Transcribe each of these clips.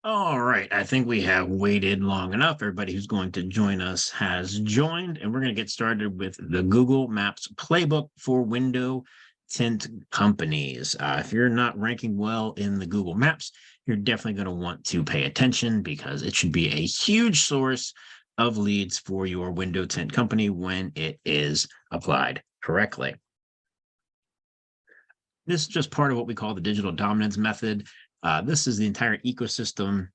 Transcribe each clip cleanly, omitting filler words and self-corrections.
All right, I think we have waited long enough. Everybody who's going to join us has joined, and we're going to get started with the Google Maps playbook for window tint companies. If you're not ranking well in the Google Maps, you're definitely going to want to pay attention because it should be a huge source of leads for your window tint company when it is applied correctly. This is just part of what we call the digital dominance method. This is the entire ecosystem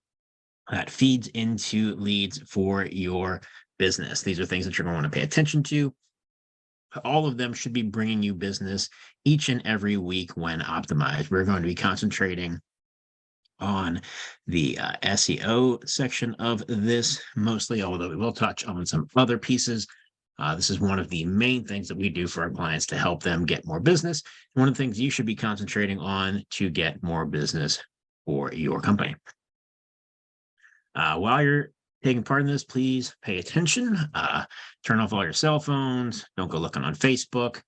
that feeds into leads for your business. These are things that you're going to want to pay attention to. All of them should be bringing you business each and every week when optimized. We're going to be concentrating on the SEO section of this mostly, although we will touch on some other pieces. This is one of the main things that we do for our clients to help them get more business. One of the things you should be concentrating on to get more business for your company. While you're taking part in this, please pay attention. Turn off all your cell phones. Don't go looking on Facebook.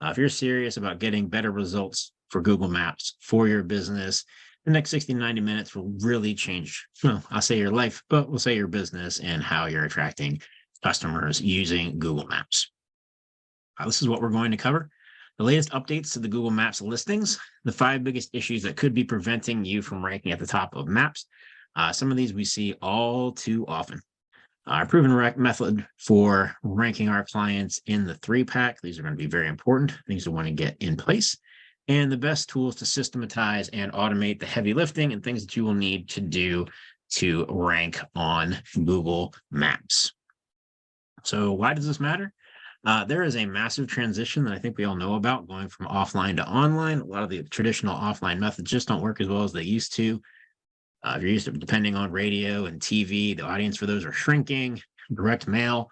If you're serious about getting better results for Google Maps for your business, the next 60 to 90 minutes will really change, well, I'll say your life, but we'll say your business and how you're attracting customers using Google Maps. This is what we're going to cover. The latest updates to the Google Maps listings, the 5 biggest issues that could be preventing you from ranking at the top of maps. Some of these we see all too often. Our proven method for ranking our clients in the 3-pack. These are going to be very important, things to want to get in place. And the best tools to systematize and automate the heavy lifting and things that you will need to do to rank on Google Maps. So why does this matter? There is a massive transition that I think we all know about going from offline to online. A lot of the traditional offline methods just don't work as well as they used to. If you're used to depending on radio and TV, the audience for those are shrinking. Direct mail.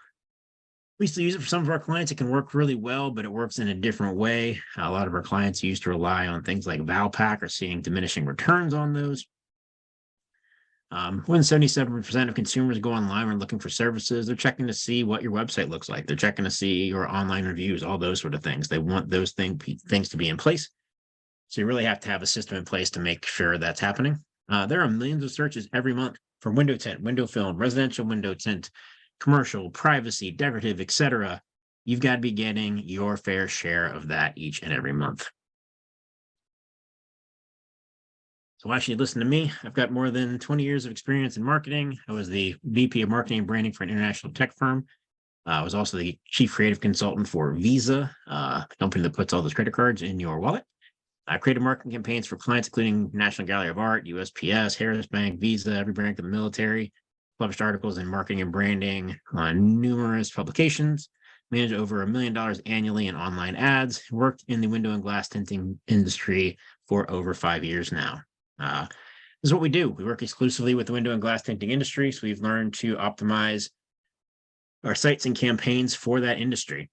We used to use it for some of our clients. It can work really well, but it works in a different way. A lot of our clients used to rely on things like Valpak or seeing diminishing returns on those. When 77% of consumers go online when looking for services, they're checking to see what your website looks like. They're checking to see your online reviews, all those sort of things. They want those things to be in place. So you really have to have a system in place to make sure that's happening. There are millions of searches every month for window tint, window film, residential window tint, commercial, privacy, decorative, etc. You've got to be getting your fair share of that each and every month. So why should you listen to me? I've got more than 20 years of experience in marketing. I was the VP of marketing and branding for an international tech firm. I was also the chief creative consultant for Visa, the company that puts all those credit cards in your wallet. I created marketing campaigns for clients, including National Gallery of Art, USPS, Harris Bank, Visa, every branch of the military, published articles in marketing and branding on numerous publications, managed over $1 million annually in online ads, worked in the window and glass tinting industry for over 5 years now. This is what we do. We work exclusively with the window and glass tinting industry, so we've learned to optimize our sites and campaigns for that industry.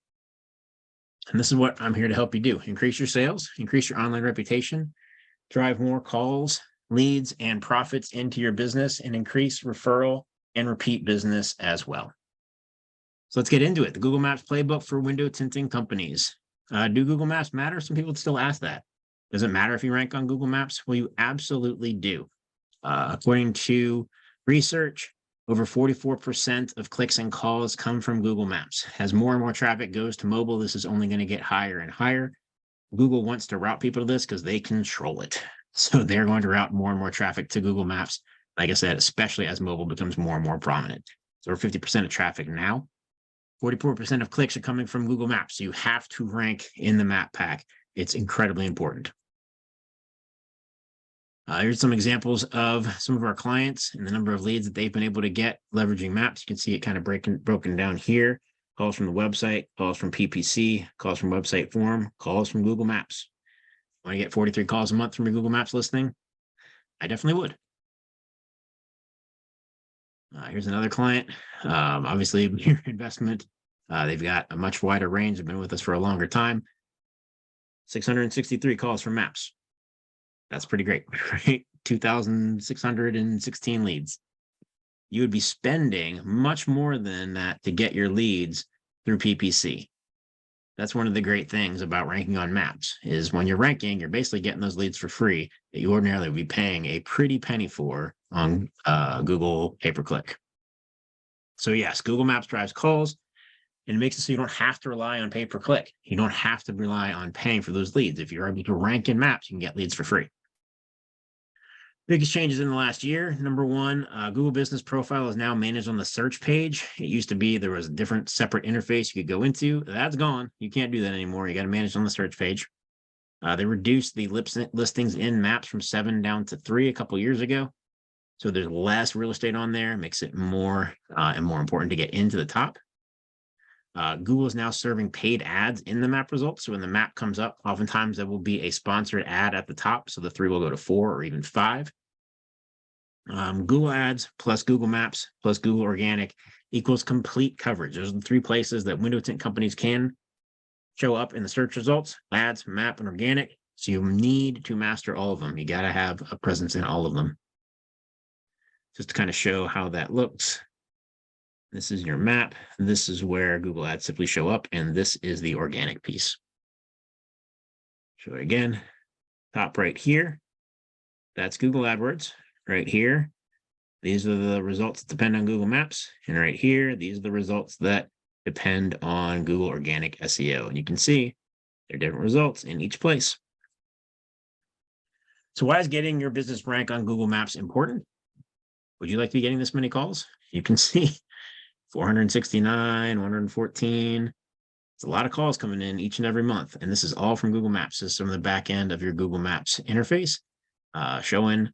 And this is what I'm here to help you do. Increase your sales, increase your online reputation, drive more calls, leads, and profits into your business, and increase referral and repeat business as well. So let's get into it. The Google Maps playbook for window tinting companies. Do Google Maps matter? Some people still ask that. Does it matter if you rank on Google Maps? Well, you absolutely do. According to research, over 44% of clicks and calls come from Google Maps. As more and more traffic goes to mobile, this is only going to get higher and higher. Google wants to route people to this because they control it. So they're going to route more and more traffic to Google Maps. Like I said, especially as mobile becomes more and more prominent. So we're 50% of traffic now. 44% of clicks are coming from Google Maps. So you have to rank in the map pack. It's incredibly important. Here's some examples of some of our clients and the number of leads that they've been able to get leveraging maps. You can see it kind of broken down here. Calls from the website, calls from PPC, calls from website form, calls from Google Maps. Want to get 43 calls a month from your Google Maps listing? I definitely would. Here's another client. Obviously, your investment. They've got a much wider range. They've been with us for a longer time. 663 calls from maps. That's pretty great, right? 2,616 leads. You would be spending much more than that to get your leads through PPC. That's one of the great things about ranking on maps is when you're ranking, you're basically getting those leads for free that you ordinarily would be paying a pretty penny for on Google pay-per-click. So yes, Google Maps drives calls and makes it so you don't have to rely on pay-per-click. You don't have to rely on paying for those leads. If you're able to rank in maps, you can get leads for free. Biggest changes in the last year. Number one, Google Business Profile is now managed on the search page. It used to be there was a different separate interface you could go into. That's gone. You can't do that anymore. You got to manage on the search page. They reduced the listings in maps from 7 down to 3 a couple years ago. So there's less real estate on there, makes it more and more important to get into the top. Google is now serving paid ads in the map results. So when the map comes up, oftentimes there will be a sponsored ad at the top. So the 3 will go to 4 or even 5. Google Ads plus Google Maps plus Google Organic equals complete coverage. Those are the 3 places that Window Tint Companies can show up in the search results: ads, map, and organic. So you need to master all of them. You got to have a presence in all of them. Just to kind of show how that looks. This is your map. This is where Google Ads simply show up, and this is the organic piece. Show it again. Top right here. That's Google AdWords. Right here, these are the results that depend on Google Maps. And right here, these are the results that depend on Google Organic SEO. And you can see there are different results in each place. So why is getting your business rank on Google Maps important? Would you like to be getting this many calls? You can see 469, 114. It's a lot of calls coming in each and every month. And this is all from Google Maps. This is some of the back end of your Google Maps interface, showing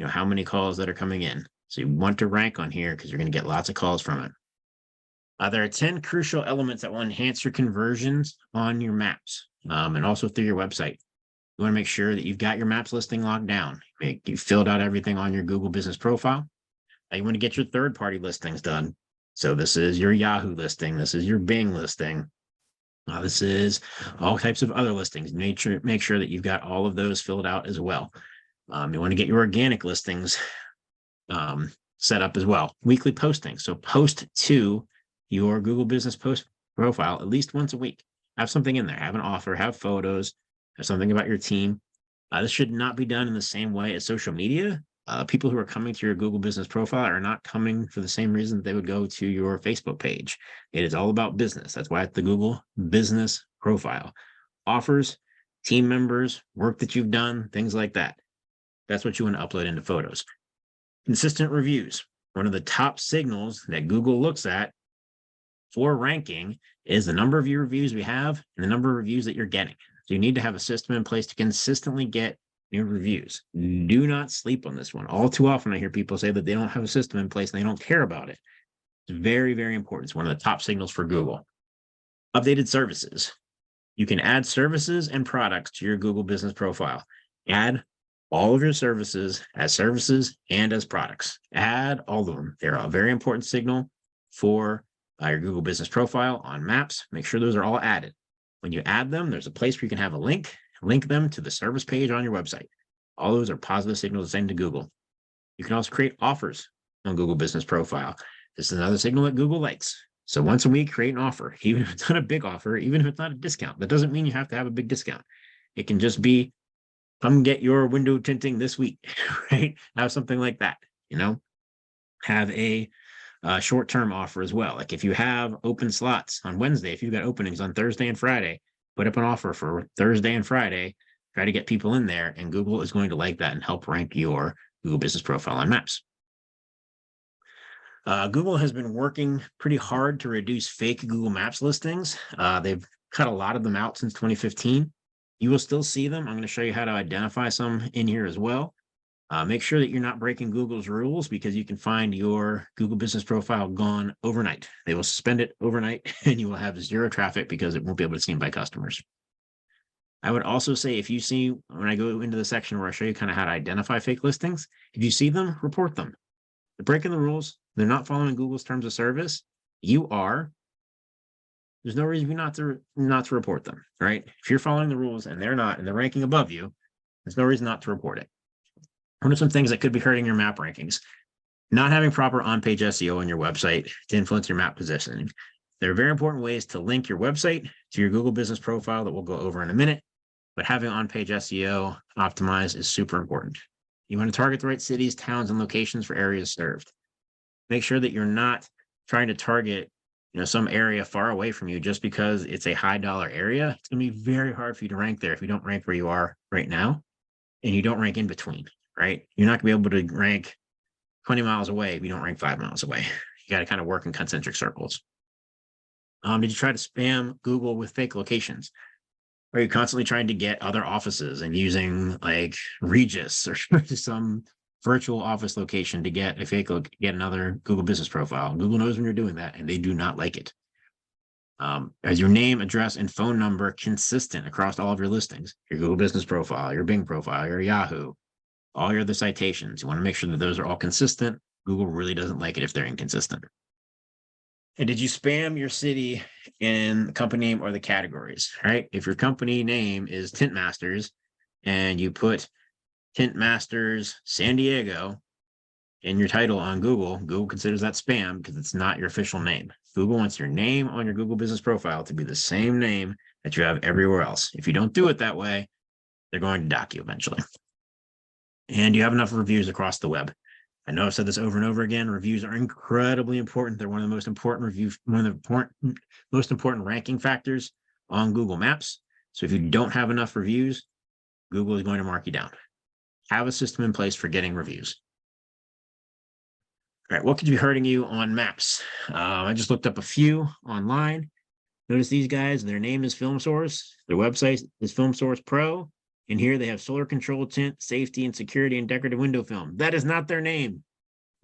how many calls that are coming in. So you want to rank on here because you're going to get lots of calls from it. There are 10 crucial elements that will enhance your conversions on your maps and also through your website. You want to make sure that you've got your maps listing locked down. You filled out everything on your Google Business Profile. You want to get your third-party listings done. So this is your Yahoo listing. This is your Bing listing. This is all types of other listings. Make sure that you've got all of those filled out as well. You want to get your organic listings set up as well. Weekly posting. So post to your Google Business Profile at least once a week. Have something in there. Have an offer. Have photos. Have something about your team. This should not be done in the same way as social media. People who are coming to your Google Business Profile are not coming for the same reason that they would go to your Facebook page. It is all about business. That's why it's the Google Business Profile. Offers, team members, work that you've done, things like that. That's what you want to upload into photos. Consistent reviews. One of the top signals that Google looks at for ranking is the number of your reviews we have and the number of reviews that you're getting. So you need to have a system in place to consistently get new reviews. Do not sleep on this one. All too often I hear people say that they don't have a system in place and they don't care about it. It's very, very important. It's one of the top signals for Google. Updated services. You can add services and products to your Google Business Profile. Add all of your services as services and as products. Add all of them. They're a very important signal for your Google Business Profile on Maps. Make sure those are all added. When you add them, there's a place where you can have a link them to the service page on your website. All those are positive signals to send to Google. You can also create offers on Google Business Profile. This is another signal that Google likes. So once a week, create an offer, even if it's not a big offer, even if it's not a discount. That doesn't mean you have to have a big discount. It can just be, come get your window tinting this week, right? Have something like that, Have a short-term offer as well. Like if you have open slots on Wednesday, if you've got openings on Thursday and Friday, put up an offer for Thursday and Friday, try to get people in there, and Google is going to like that and help rank your Google Business Profile on Maps. Google has been working pretty hard to reduce fake Google Maps listings. They've cut a lot of them out since 2015. You will still see them. I'm going to show you how to identify some in here as well. Make sure that you're not breaking Google's rules because you can find your Google Business Profile gone overnight. They will suspend it overnight and you will have zero traffic because it won't be able to be seen by customers. I would also say if you see, when I go into the section where I show you kind of how to identify fake listings, if you see them, report them. They're breaking the rules. They're not following Google's terms of service. You are. There's no reason not to report them, right? If you're following the rules and they're not, and they're ranking above you, there's no reason not to report it. What are some things that could be hurting your map rankings? Not having proper on-page SEO on your website to influence your map positioning. There are very important ways to link your website to your Google business profile that we'll go over in a minute, but having on-page SEO optimized is super important. You want to target the right cities, towns, and locations for areas served. Make sure that you're not trying to target, some area far away from you just because it's a high dollar area. It's going to be very hard for you to rank there if you don't rank where you are right now and you don't rank in between, right? You're not going to be able to rank 20 miles away if you don't rank 5 miles away. You got to kind of work in concentric circles. Did you try to spam Google with fake locations? Are you constantly trying to get other offices and using like Regis or some virtual office location to get get another Google business profile? Google knows when you're doing that, and they do not like it. Is your name, address, and phone number consistent across all of your listings? Your Google business profile, your Bing profile, your Yahoo, all your other citations. You want to make sure that those are all consistent. Google really doesn't like it if they're inconsistent. And did you spam your city in the company name or the categories, right? If your company name is Tint Masters and you put Tint Masters San Diego in your title on Google, Google considers that spam because it's not your official name. Google wants your name on your Google business profile to be the same name that you have everywhere else. If you don't do it that way, they're going to dock you eventually. And you have enough reviews across the web. I know I've said this over and over again. Reviews are incredibly important. They're one of the most important most important ranking factors on Google Maps. So if you don't have enough reviews, Google is going to mark you down. Have a system in place for getting reviews. All right, what could be hurting you on maps? I just looked up a few online. Notice these guys, their name is Film Source. Their website is Film Source Pro. And here they have solar control tint, safety and security, and decorative window film. That is not their name.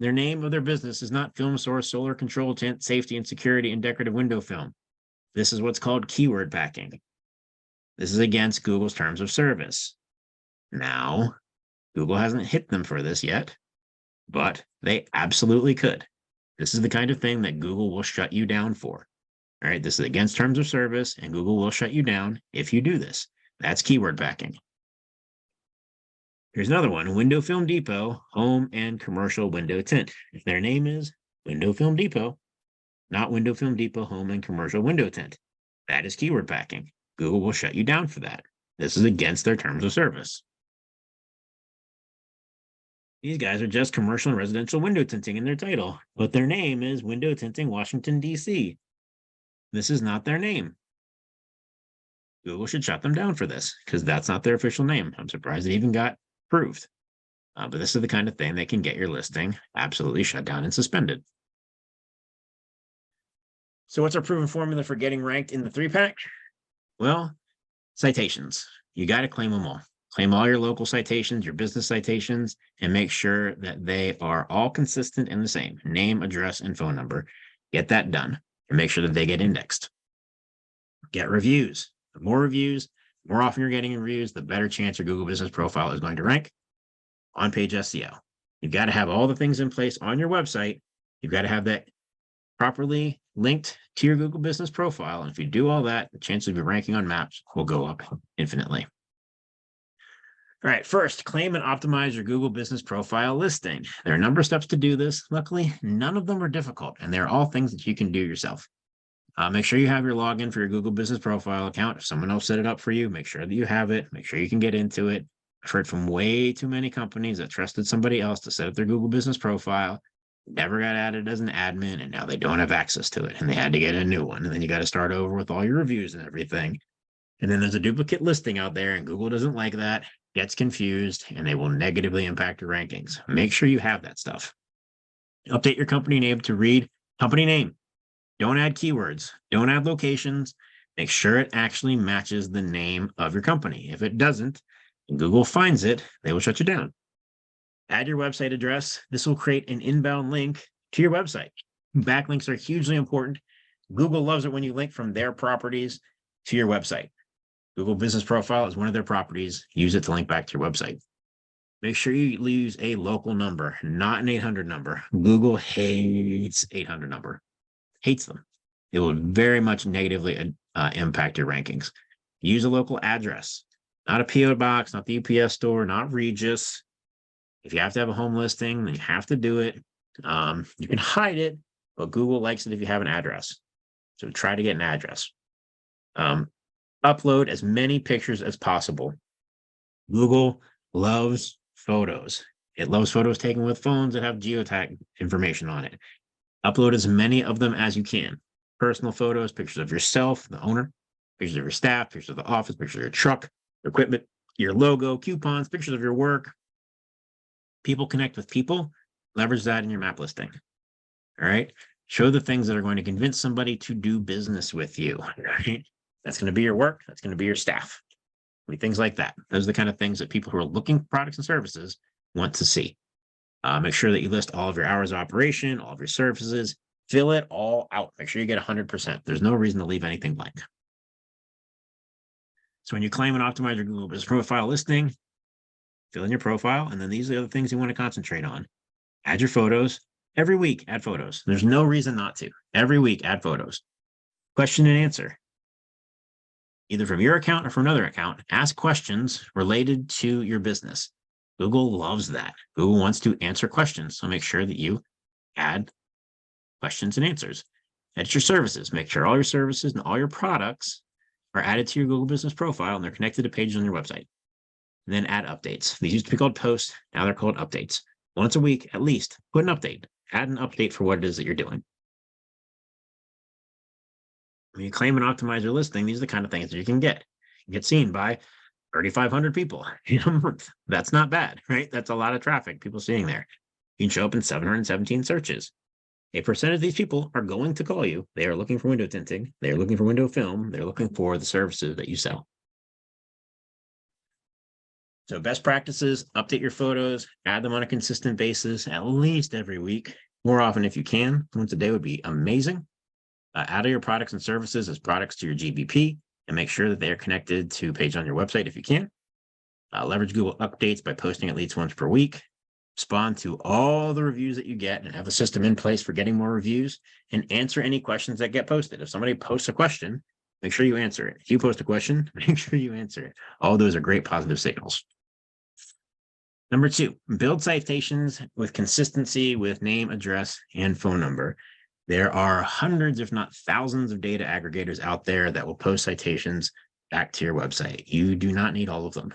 Their name of their business is not Film Source, solar control tint, safety and security, and decorative window film. This is what's called keyword packing. This is against Google's terms of service. Now, Google hasn't hit them for this yet, but they absolutely could. This is the kind of thing that Google will shut you down for. All right, this is against terms of service, and Google will shut you down if you do this. That's keyword packing. Here's another one, Window Film Depot, home and commercial window tint. If their name is Window Film Depot, not Window Film Depot, home and commercial window tint. That is keyword packing. Google will shut you down for that. This is against their terms of service. These guys are just commercial and residential window tinting in their title, but their name is Window Tinting Washington, D.C. This is not their name. Google should shut them down for this because that's not their official name. I'm surprised it even got approved. But this is the kind of thing that can get your listing absolutely shut down and suspended. So what's our proven formula for getting ranked in the 3-pack? Well, citations. You got to claim them all. Claim all your local citations, your business citations, and make sure that they are all consistent and the same. Name, address, and phone number. Get that done and make sure that they get indexed. Get reviews. The more reviews, the more often you're getting reviews, the better chance your Google business profile is going to rank. On-page SEO. You've got to have all the things in place on your website. You've got to have that properly linked to your Google business profile. And if you do all that, the chance of your ranking on maps will go up infinitely. All right, first, claim and optimize your Google business profile listing. There are a number of steps to do this. Luckily, none of them are difficult, and they're all things that you can do yourself. Make sure you have your login for your Google business profile account. If someone else set it up for you, make sure that you have it. Make sure you can get into it. I've heard from way too many companies that trusted somebody else to set up their Google business profile, never got added as an admin, and now they don't have access to it, and they had to get a new one. And then you got to start over with all your reviews and everything. And then there's a duplicate listing out there, and Google doesn't like that, gets confused, and they will negatively impact your rankings. Make sure you have that stuff. Update your company name to read company name. Don't add keywords. Don't add locations. Make sure it actually matches the name of your company. If it doesn't, and Google finds it, they will shut you down. Add your website address. This will create an inbound link to your website. Backlinks are hugely important. Google loves it when you link from their properties to your website. Google Business Profile is one of their properties. Use it to link back to your website. Make sure you use a local number, not an 800 number. Google hates 800 number. Hates them. It will very much negatively impact your rankings. Use a local address, not a PO box, not the UPS store, not Regis. If you have to have a home listing, then you have to do it. You can hide it, but Google likes it if you have an address. So try to get an address. Upload as many pictures as possible. Google loves photos. It loves photos taken with phones that have geotag information on it. Upload as many of them as you can. Personal photos, pictures of yourself, the owner, pictures of your staff, pictures of the office, pictures of your truck, equipment, your logo, coupons, pictures of your work. People connect with people. Leverage that in your map listing. All right. Show the things that are going to convince somebody to do business with you. Right? That's going to be your work. That's going to be your staff. Things like that. Those are the kind of things that people who are looking for products and services want to see. Make sure that you list all of your hours of operation, all of your services, fill it all out. Make sure you get 100%. There's no reason to leave anything blank. So when you claim and optimize your Google Business Profile listing, fill in your profile, and then these are the other things you want to concentrate on. Add your photos. Every week, add photos. There's no reason not to. Every week, add photos. Question and answer. Either from your account or from another account, ask questions related to your business. Google loves that. Google wants to answer questions. So make sure that you add questions and answers. Edit your services. Make sure all your services and all your products are added to your Google Business Profile and they're connected to pages on your website. And then add updates. These used to be called posts. Now they're called updates. Once a week, at least, put an update. Add an update for what it is that you're doing. When you claim and optimize your listing, these are the kind of things that you can get. You get seen by 3,500 people in a month. That's not bad, right? That's a lot of traffic, people seeing there. You can show up in 717 searches. A percentage of these people are going to call you. They are looking for window tinting. They are looking for window film. They're looking for the services that you sell. So best practices, update your photos, add them on a consistent basis, at least every week. More often if you can. Once a day would be amazing. Add your products and services as products to your GBP and make sure that they are connected to a page on your website if you can. Leverage Google Updates by posting at least once per week. Respond to all the reviews that you get and have a system in place for getting more reviews and answer any questions that get posted. If somebody posts a question, make sure you answer it. If you post a question, make sure you answer it. All those are great positive signals. Number 2, build citations with consistency with name, address, and phone number. There are hundreds, if not thousands, of data aggregators out there that will post citations back to your website. You do not need all of them.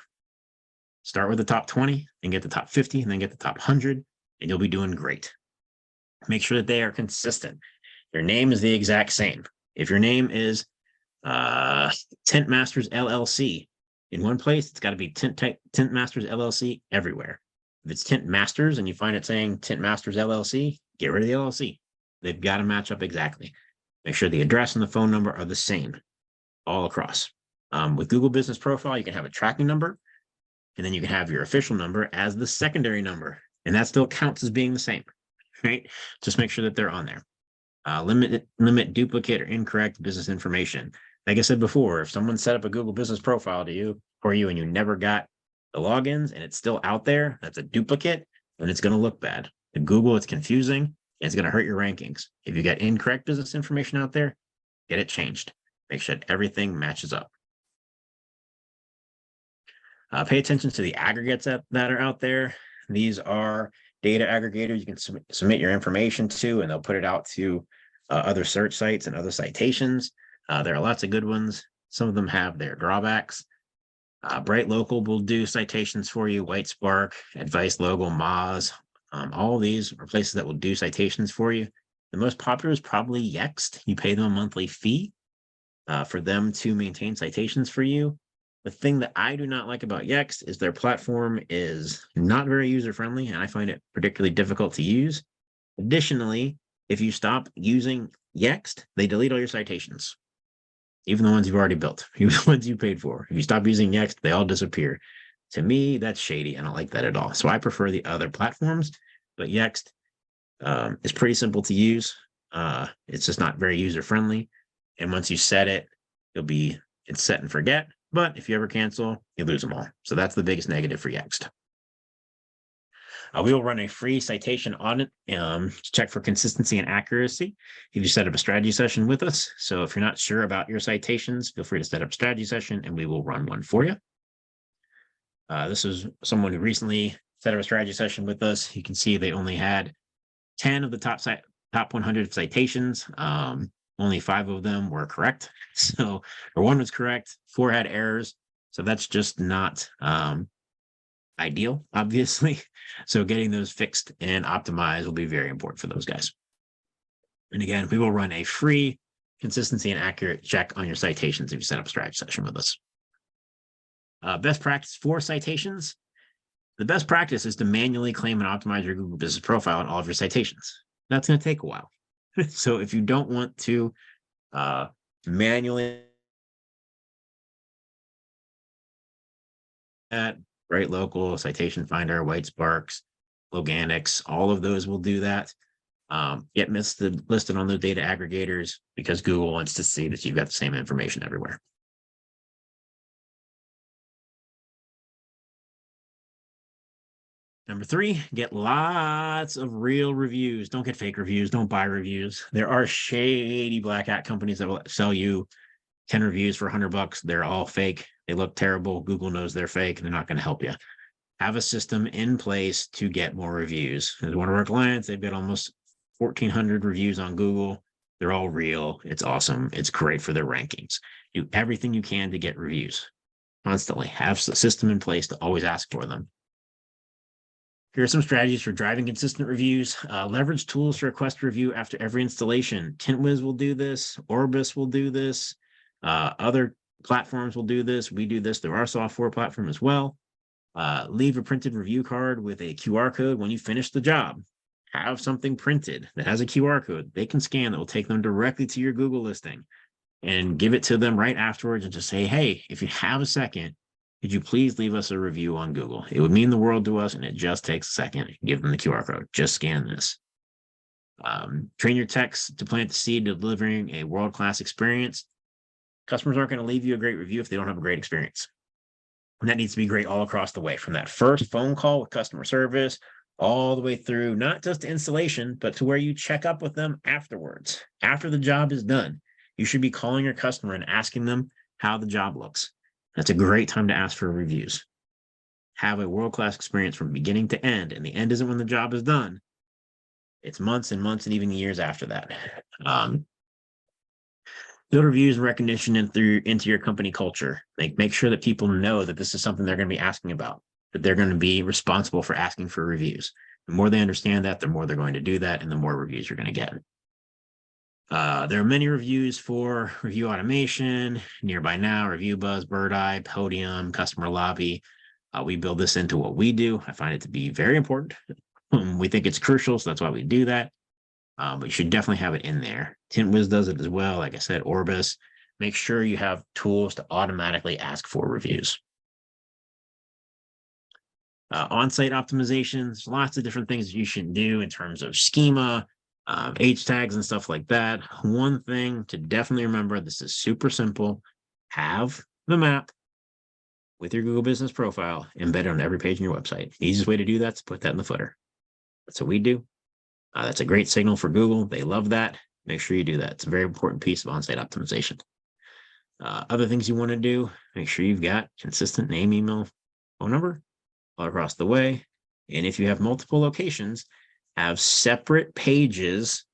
Start with the top 20 and get the top 50 and then get the top 100, and you'll be doing great. Make sure that they are consistent. Your name is the exact same. If your name is Tint Masters LLC in one place, it's got to be Tint Masters LLC everywhere. If it's Tint Masters and you find it saying Tint Masters LLC, get rid of the LLC. They've got to match up exactly. Make sure the address and the phone number are the same all across. With Google Business Profile, you can have a tracking number, and then you can have your official number as the secondary number, and that still counts as being the same, right? Just make sure that they're on there. Limit duplicate or incorrect business information. Like I said before, if someone set up a Google Business Profile for you and you never got the logins and it's still out there, that's a duplicate, then it's going to look bad. To Google, it's confusing. It's going to hurt your rankings. If you got incorrect business information out there, get it changed. Make sure everything matches up. Pay attention to the aggregates that are out there. These are data aggregators you can submit your information to, and they'll put it out to other search sites and other citations. There are lots of good ones. Some of them have their drawbacks. Bright Local will do citations for you. White Spark, Advice Logo, Moz. All of these are places that will do citations for you. The most popular is probably Yext. You pay them a monthly fee for them to maintain citations for you. The thing that I do not like about Yext is their platform is not very user-friendly, and I find it particularly difficult to use. Additionally, if you stop using Yext, they delete all your citations, even the ones you've already built, even the ones you paid for. If you stop using Yext, they all disappear. To me, that's shady. I don't like that at all. So I prefer the other platforms, but Yext is pretty simple to use. It's just not very user-friendly. And once you set it, it's set and forget. But if you ever cancel, you lose them all. So that's the biggest negative for Yext. We will run a free citation audit to check for consistency and accuracy if you set up a strategy session with us. So if you're not sure about your citations, feel free to set up a strategy session and we will run one for you. This is someone who recently set up a strategy session with us. You can see they only had 10 of the top 100 citations. only 5 of them were correct. So, or 1 was correct, 4 had errors. So that's just not ideal, obviously. So getting those fixed and optimized will be very important for those guys. And again, we will run a free consistency and accurate check on your citations if you set up a strategy session with us. Best practice for citations. The best practice is to manually claim and optimize your Google Business Profile on all of your citations. That's going to take a while. So if you don't want to manually that, Bright Local, Citation Finder, White Sparks, Loganics, all of those will do that. Get listed on those data aggregators because Google wants to see that you've got the same information everywhere. Number 3, get lots of real reviews. Don't get fake reviews. Don't buy reviews. There are shady black hat companies that will sell you 10 reviews for $100. They're all fake. They look terrible. Google knows they're fake and they're not going to help you. Have a system in place to get more reviews. As one of our clients, they've got almost 1,400 reviews on Google. They're all real. It's awesome. It's great for their rankings. Do everything you can to get reviews. Constantly have a system in place to always ask for them. Here are some strategies for driving consistent reviews. Leverage tools to request a review after every installation. TintWiz will do this. Orbis will do this. Other platforms will do this. We do this through our software platform as well. Leave a printed review card with a QR code when you finish the job. Have something printed that has a QR code they can scan that will take them directly to your Google listing and give it to them right afterwards and just say, hey, if you have a second, could you please leave us a review on Google? It would mean the world to us, and it just takes a second. Give them the QR code. Just scan this. Train your techs to plant the seed of delivering a world-class experience. Customers aren't going to leave you a great review if they don't have a great experience. And that needs to be great all across the way, from that first phone call with customer service all the way through, not just installation, but to where you check up with them afterwards. After the job is done, you should be calling your customer and asking them how the job looks. That's a great time to ask for reviews. Have a world-class experience from beginning to end, and the end isn't when the job is done. It's months and months and even years after that. Build reviews and recognition into your company culture. Make sure that people know that this is something they're going to be asking about, that they're going to be responsible for asking for reviews. The more they understand that, the more they're going to do that, and the more reviews you're going to get. There are many reviews for review automation, Nearby Now, Review Buzz, Bird Eye, Podium, Customer Lobby. We build this into what we do. I find it to be very important. We think it's crucial, so that's why we do that. But you should definitely have it in there. TintWiz does it as well. Like I said, Orbis. Make sure you have tools to automatically ask for reviews. On-site optimizations, lots of different things you should do in terms of schema, H tags and stuff like that. One thing to definitely remember, this is super simple. Have the map with your Google Business Profile embedded on every page on your website. The easiest way to do that is put that in the footer. That's what we do. That's a great signal for Google. They love that. Make sure you do that. It's a very important piece of on-site optimization. Other things you want to do, make sure you've got consistent name, email, phone number all across the way. And if you have multiple locations, have separate pages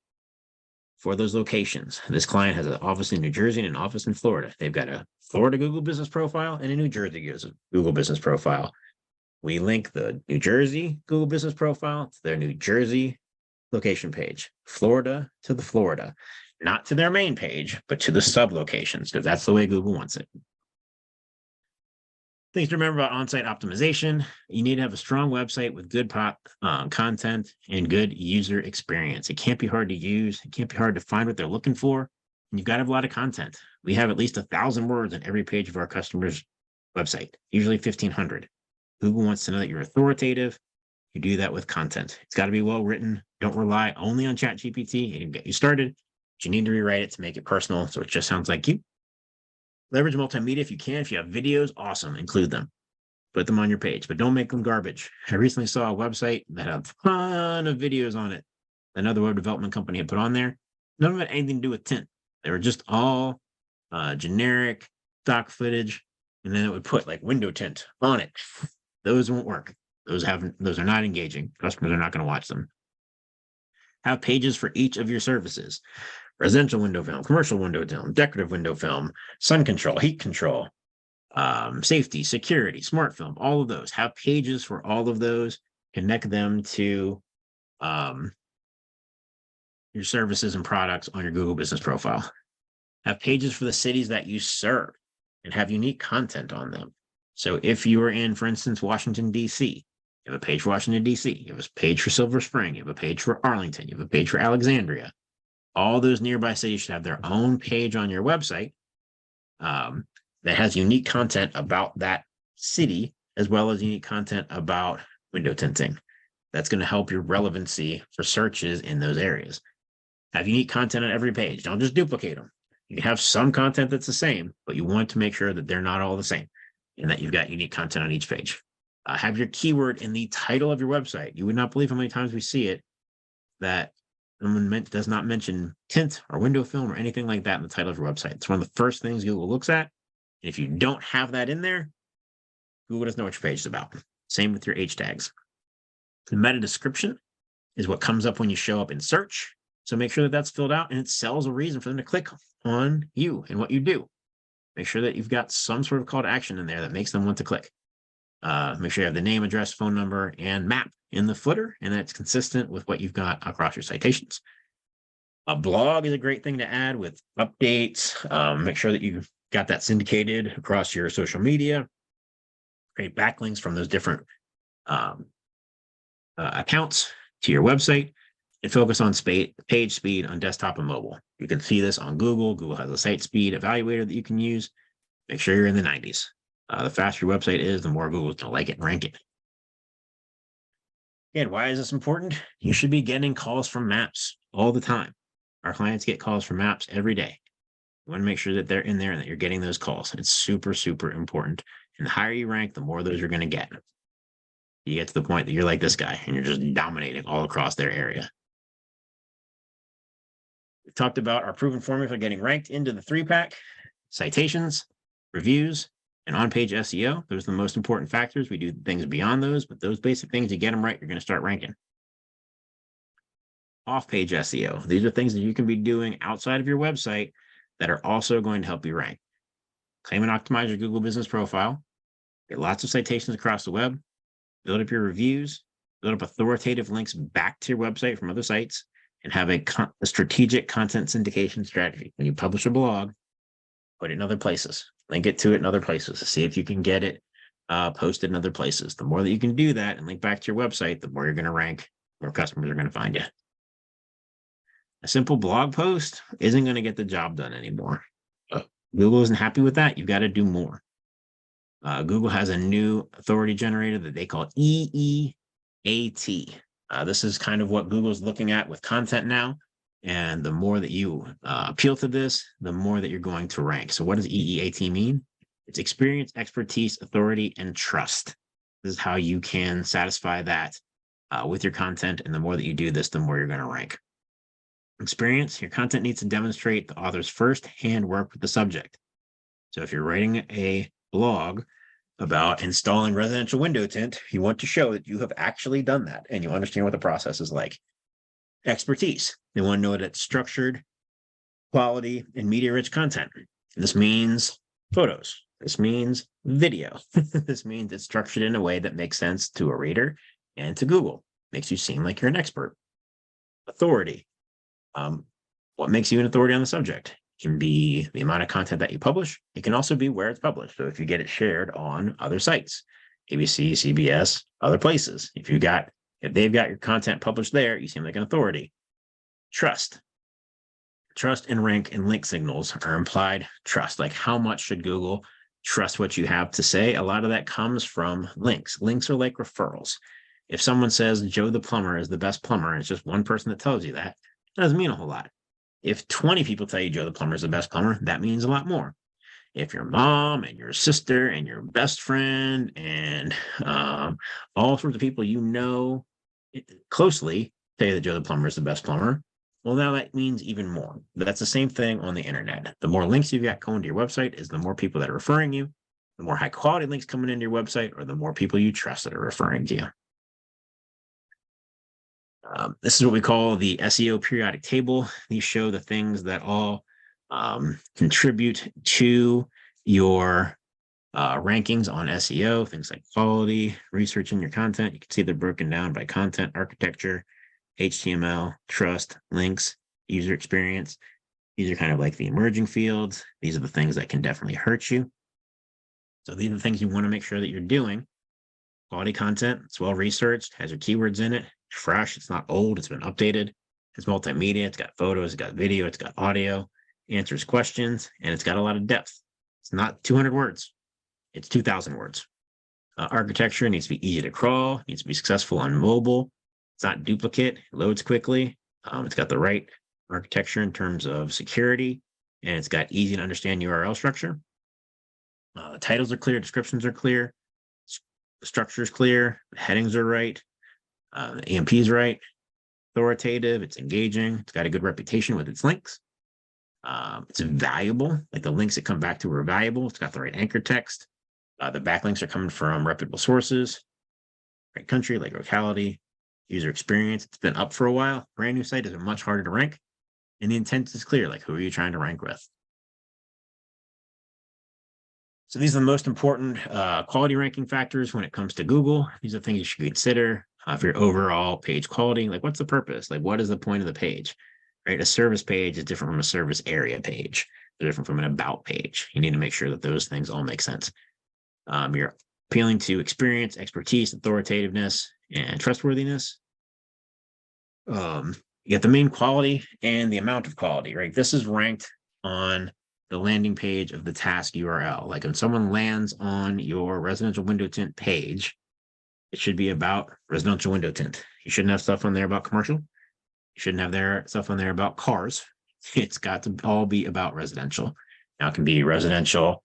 for those locations. This client has an office in New Jersey and an office in Florida. They've got a Florida Google Business Profile and a New Jersey Google Business Profile. We link the New Jersey Google Business Profile to their New Jersey location page, Florida to the Florida, not to their main page, but to the sub locations, because that's the way Google wants it. Things to remember about on-site optimization. You need to have a strong website with good content and good user experience. It can't be hard to use. It can't be hard to find what they're looking for. And you've got to have a lot of content. We have at least 1,000 words on every page of our customer's website, usually 1,500. Google wants to know that you're authoritative. You do that with content. It's got to be well written. Don't rely only on ChatGPT. It can get you started, but you need to rewrite it to make it personal so it just sounds like you. Leverage multimedia if you can. If you have videos, awesome. Include them. Put them on your page, but don't make them garbage. I recently saw a website that had a ton of videos on it. Another web development company had put on there. None of it had anything to do with tint. They were just all generic stock footage. And then it would put like window tint on it. Those won't work. Those are not engaging. Customers are not going to watch them. Have pages for each of your services. residential window film, commercial window film, decorative window film, sun control, heat control, safety, security, smart film, all of those. Have pages for all of those. Connect them to your services and products on your Google business profile. Have pages for the cities that you serve and have unique content on them. So if you are in, for instance, Washington, D.C., you have a page for Washington, D.C., you have a page for Silver Spring, you have a page for Arlington, you have a page for Alexandria. All those nearby cities should have their own page on your website that has unique content about that city, as well as unique content about window tinting. That's going to help your relevancy for searches in those areas. Have unique content on every page. Don't just duplicate them. You can have some content that's the same, but you want to make sure that they're not all the same and that you've got unique content on each page. Have your keyword in the title of your website. You would not believe how many times we see it that someone does not mention tint or window film or anything like that in the title of your website. It's one of the first things Google looks at. And if you don't have that in there, Google doesn't know what your page is about. Same with your H tags. The meta description is what comes up when you show up in search. So make sure that that's filled out and it sells a reason for them to click on you and what you do. Make sure that you've got some sort of call to action in there that makes them want to click. Make sure you have the name, address, phone number, and map in the footer, and that's consistent with what you've got across your citations. A blog is a great thing to add with updates. Make sure that you've got that syndicated across your social media. Create backlinks from those different accounts to your website. And focus on page speed on desktop and mobile. You can see this on Google. Google has a site speed evaluator that you can use. Make sure you're in the 90s. The faster your website is, the more Google's going to like it and rank it. Again, why is this important? You should be getting calls from maps all the time. Our clients get calls from maps every day. You want to make sure that they're in there and that you're getting those calls. It's super, super important. And the higher you rank, the more those you're going to get. You get to the point that you're like this guy and you're just dominating all across their area. We've talked about our proven formula for getting ranked into the 3-pack: citations, reviews, and on-page SEO. Those are the most important factors. We do things beyond those, but those basic things, you get them right, you're going to start ranking. Off-page SEO. These are things that you can be doing outside of your website that are also going to help you rank. Claim and optimize your Google business profile. Get lots of citations across the web. Build up your reviews. Build up authoritative links back to your website from other sites. And have a strategic content syndication strategy. When you publish a blog, put it in other places. Link it to it in other places. See if you can get it posted in other places. The more that you can do that and link back to your website, the more you're going to rank, the more customers are going to find you. A simple blog post isn't going to get the job done anymore. Google isn't happy with that. You've got to do more. Google has a new authority generator that they call EEAT. This is kind of what Google's looking at with content now. And the more that you appeal to this, the more that you're going to rank. So what does EEAT mean? It's experience, expertise, authority, and trust. This is how you can satisfy that with your content. And the more that you do this, the more you're going to rank. Experience, your content needs to demonstrate the author's first-hand work with the subject. So if you're writing a blog about installing residential window tint, you want to show that you have actually done that and you understand what the process is like. Expertise. They want to know that it's structured, quality, and media-rich content. This means photos. This means video. This means it's structured in a way that makes sense to a reader and to Google. Makes you seem like you're an expert. Authority. What makes you an authority on the subject? It can be the amount of content that you publish. It can also be where it's published. So if you get it shared on other sites, ABC, CBS, other places, if they've got your content published there, you seem like an authority. Trust. Trust and rank and link signals are implied trust. Like, how much should Google trust what you have to say? A lot of that comes from links. Links are like referrals. If someone says Joe the plumber is the best plumber, and it's just one person that tells you that, it doesn't mean a whole lot. If 20 people tell you Joe the plumber is the best plumber, that means a lot more. If your mom and your sister and your best friend and all sorts of people you know closely say that Joe the plumber is the best plumber, well, now that means even more. But that's the same thing on the internet. The more links you've got going to your website is the more people that are referring you, the more high quality links coming into your website, or the more people you trust that are referring to you. This is what we call the SEO periodic table. These show the things that all contribute to your rankings on SEO, things like quality, research in your content. You can see they're broken down by content, architecture, HTML, trust, links, user experience. These are kind of like the emerging fields. These are the things that can definitely hurt you. So these are the things you want to make sure that you're doing. Quality content, it's well researched, has your keywords in it, it's fresh, it's not old, it's been updated, it's multimedia, it's got photos, it's got video, it's got audio, answers questions, and it's got a lot of depth. It's not 200 words, it's 2,000 words. Architecture needs to be easy to crawl, needs to be successful on mobile. It's not duplicate, it loads quickly. It's got the right architecture in terms of security, and it's got easy to understand URL structure. The titles are clear, descriptions are clear, the structure is clear, the headings are right, the EMP is right, authoritative, it's engaging, it's got a good reputation with its links. It's valuable, like the links that come back to are valuable. It's got the right anchor text. The backlinks are coming from reputable sources, right country, like locality, user experience. It's been up for a while. Brand new site is much harder to rank. And the intent is clear, like who are you trying to rank with? So these are the most important quality ranking factors when it comes to Google. These are things you should consider for your overall page quality. Like what's the purpose? Like what is the point of the page? Right? A service page is different from a service area page. They're different from an about page. You need to make sure that those things all make sense. You're appealing to experience, expertise, authoritativeness, and trustworthiness. You get the main quality and the amount of quality, right? This is ranked on the landing page of the task URL. Like when someone lands on your residential window tint page, it should be about residential window tint. You shouldn't have stuff on there about commercial. You shouldn't have their stuff on there about cars. It's got to all be about residential. Now it can be residential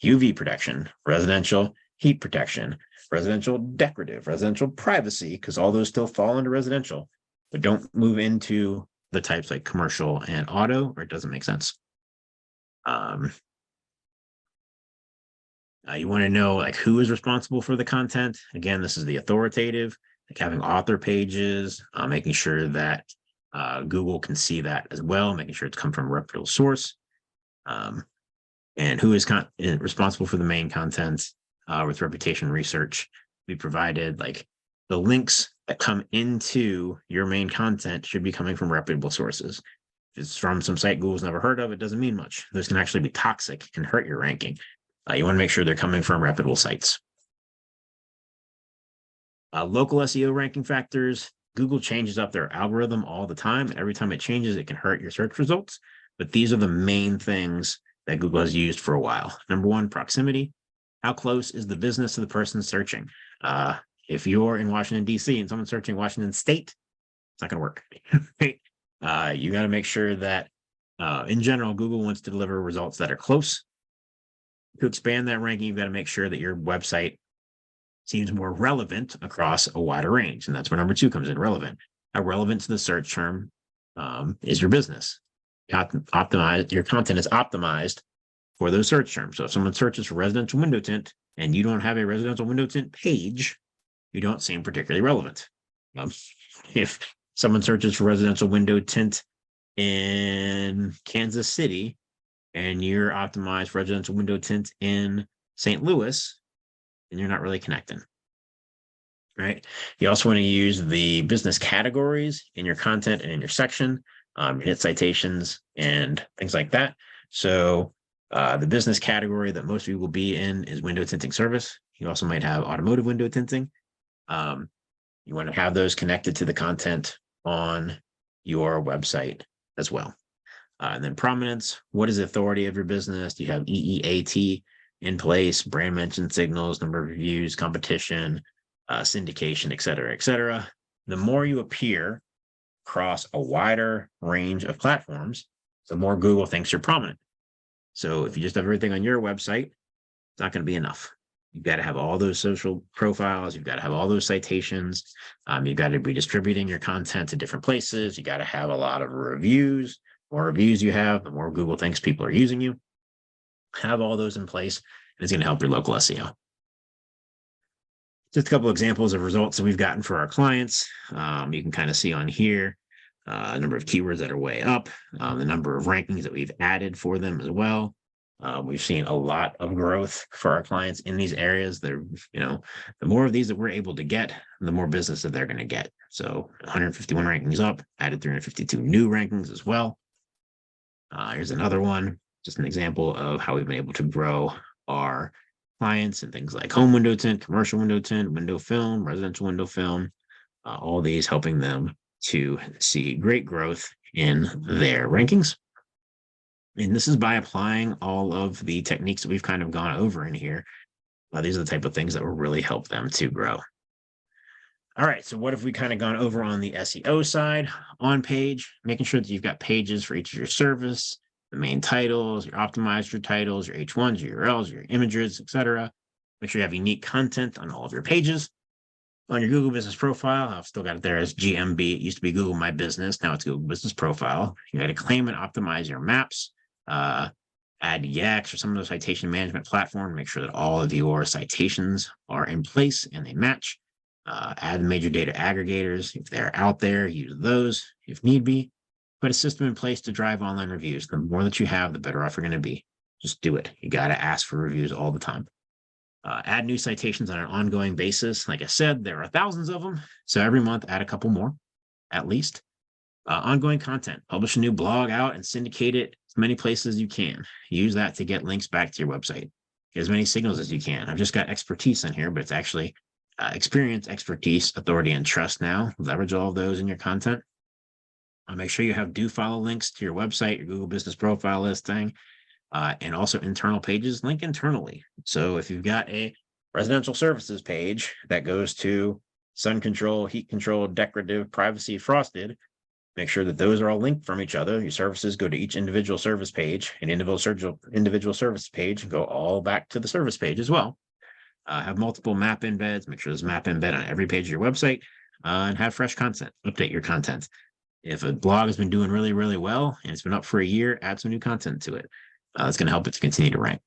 UV protection, residential heat protection, residential decorative, residential privacy, because all those still fall into residential, but don't move into the types like commercial and auto, or it doesn't make sense. You want to know like who is responsible for the content. Again, this is the authoritative, like having author pages, making sure that Google can see that as well, making sure it's come from a reputable source. And who is responsible for the main content with reputation research. We provided like the links that come into your main content should be coming from reputable sources. If it's from some site Google's never heard of, it doesn't mean much. Those can actually be toxic and hurt your ranking. You want to make sure they're coming from reputable sites. Local SEO ranking factors. Google changes up their algorithm all the time. And every time it changes, it can hurt your search results. But these are the main things that Google has used for a while. Number one, proximity. How close is the business to the person searching? If you're in Washington, D.C. and someone's searching Washington State, it's not going to work. You got to make sure that, in general, Google wants to deliver results that are close. To expand that ranking, you've got to make sure that your website seems more relevant across a wider range. And that's where number two comes in, relevant. How relevant to the search term is your business? Your content is optimized for those search terms. So if someone searches for residential window tint and you don't have a residential window tint page, you don't seem particularly relevant. If someone searches for residential window tint in Kansas City and you're optimized for residential window tint in St. Louis, then you're not really connecting. Right? You also want to use the business categories in your content and in your section, hit citations and things like that. So the business category that most of you will be in is window tinting service. You also might have automotive window tinting. You want to have those connected to the content on your website as well. And then prominence, what is the authority of your business? Do you have EEAT in place, brand mention signals, number of reviews, competition, syndication, et cetera, et cetera. The more you appear across a wider range of platforms, the more Google thinks you're prominent. So if you just have everything on your website, it's not going to be enough. You've got to have all those social profiles. You've got to have all those citations. You've got to be distributing your content to different places. You got to have a lot of reviews. The more reviews you have, the more Google thinks people are using you. Have all those in place, and it's going to help your local SEO. Just a couple examples of results that we've gotten for our clients. You can kind of see on here a number of keywords that are way up, the number of rankings that we've added for them as well. We've seen a lot of growth for our clients in these areas. They're, the more of these that we're able to get, the more business that they're going to get. So 151 rankings up, added 352 new rankings as well. Here's another one, just an example of how we've been able to grow our clients and things like home window tint, commercial window tint, window film, residential window film, all these helping them to see great growth in their rankings. And this is by applying all of the techniques that we've kind of gone over in here. These are the type of things that will really help them to grow. All right, so what have we kind of gone over on the SEO side? On page, making sure that you've got pages for each of your service, the main titles, your optimized your titles, your H1s, your URLs, your images, etc. Make sure you have unique content on all of your pages. On your Google Business Profile, I've still got it there as GMB. It used to be Google My Business. Now it's Google Business Profile. You got to claim and optimize your maps. Add Yax or some of the citation management platform. Make sure that all of your citations are in place and they match. Add major data aggregators. If they're out there, use those if need be. Put a system in place to drive online reviews. The more that you have, the better off you're going to be. Just do it. You got to ask for reviews all the time. Add new citations on an ongoing basis. Like I said, there are thousands of them. So every month, add a couple more, at least. Ongoing content. Publish a new blog out and syndicate it as many places as you can. Use that to get links back to your website. Get as many signals as you can. I've just got expertise in here, but it's actually experience, expertise, authority, and trust now. Leverage all of those in your content. Make sure you have do follow links to your website, your Google Business Profile listing, and also internal pages. Link internally. So if you've got a residential services page that goes to sun control, heat control, decorative, privacy, frosted, make sure that those are all linked from each other. Your services go to each individual service page, and individual service page go all back to the service page as well. Have multiple map embeds. Make sure there's a map embed on every page of your website, and have fresh content. Update your content. If a blog has been doing really, really well and it's been up for a year, add some new content to it. That's going to help it to continue to rank.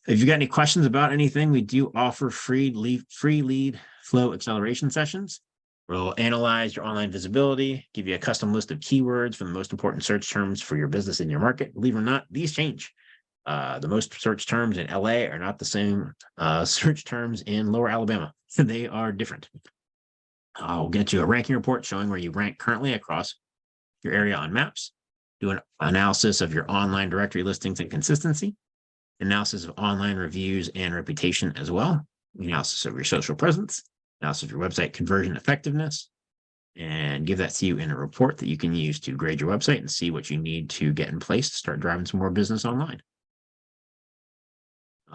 If you got any questions about anything, we do offer free lead flow acceleration sessions. We'll analyze your online visibility, give you a custom list of keywords for the most important search terms for your business in your market. Believe it or not, these change. The most search terms in LA are not the same search terms in Lower Alabama. They are different. I'll get you a ranking report showing where you rank currently across your area on maps. Do an analysis of your online directory listings and consistency. Analysis of online reviews and reputation as well. Analysis of your social presence. Analysis of your website conversion effectiveness. And give that to you in a report that you can use to grade your website and see what you need to get in place to start driving some more business online.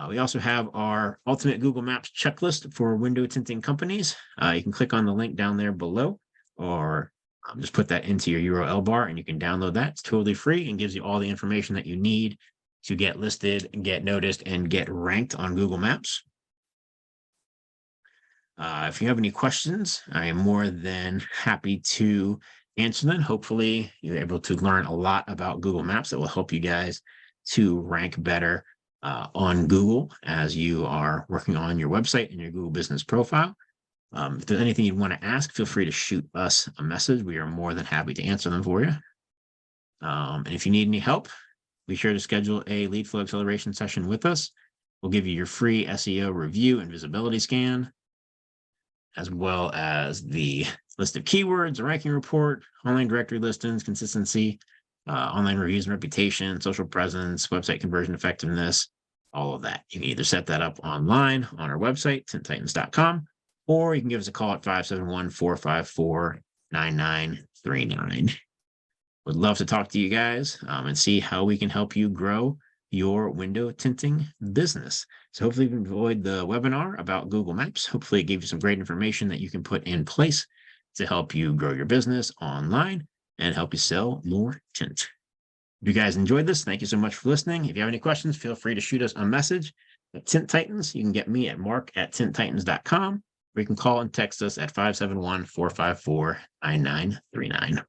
We also have our ultimate Google Maps checklist for window tinting companies. You can click on the link down there below, or just put that into your URL bar and you can download that. It's totally free and gives you all the information that you need to get listed and get noticed and get ranked on Google Maps. If you have any questions, I am more than happy to answer them. Hopefully, you're able to learn a lot about Google Maps that will help you guys to rank better on Google as you are working on your website and your Google Business Profile. If there's anything you want to ask, feel free to shoot us a message. We are more than happy to answer them for you. And if you need any help, be sure to schedule a lead flow acceleration session with us. We'll give you your free SEO review and visibility scan, as well as the list of keywords, a ranking report, online directory listings, consistency, online reviews and reputation, social presence, website conversion effectiveness, all of that. You can either set that up online on our website, tinttitans.com, or you can give us a call at 571-454-9939. Would love to talk to you guys and see how we can help you grow your window tinting business. So hopefully you've enjoyed the webinar about Google Maps. Hopefully it gave you some great information that you can put in place to help you grow your business online and help you sell more tint. If you guys enjoyed this, thank you so much for listening. If you have any questions, feel free to shoot us a message at Tint Titans. You can get me at mark@tinttitans.com, or you can call and text us at 571-454-9939.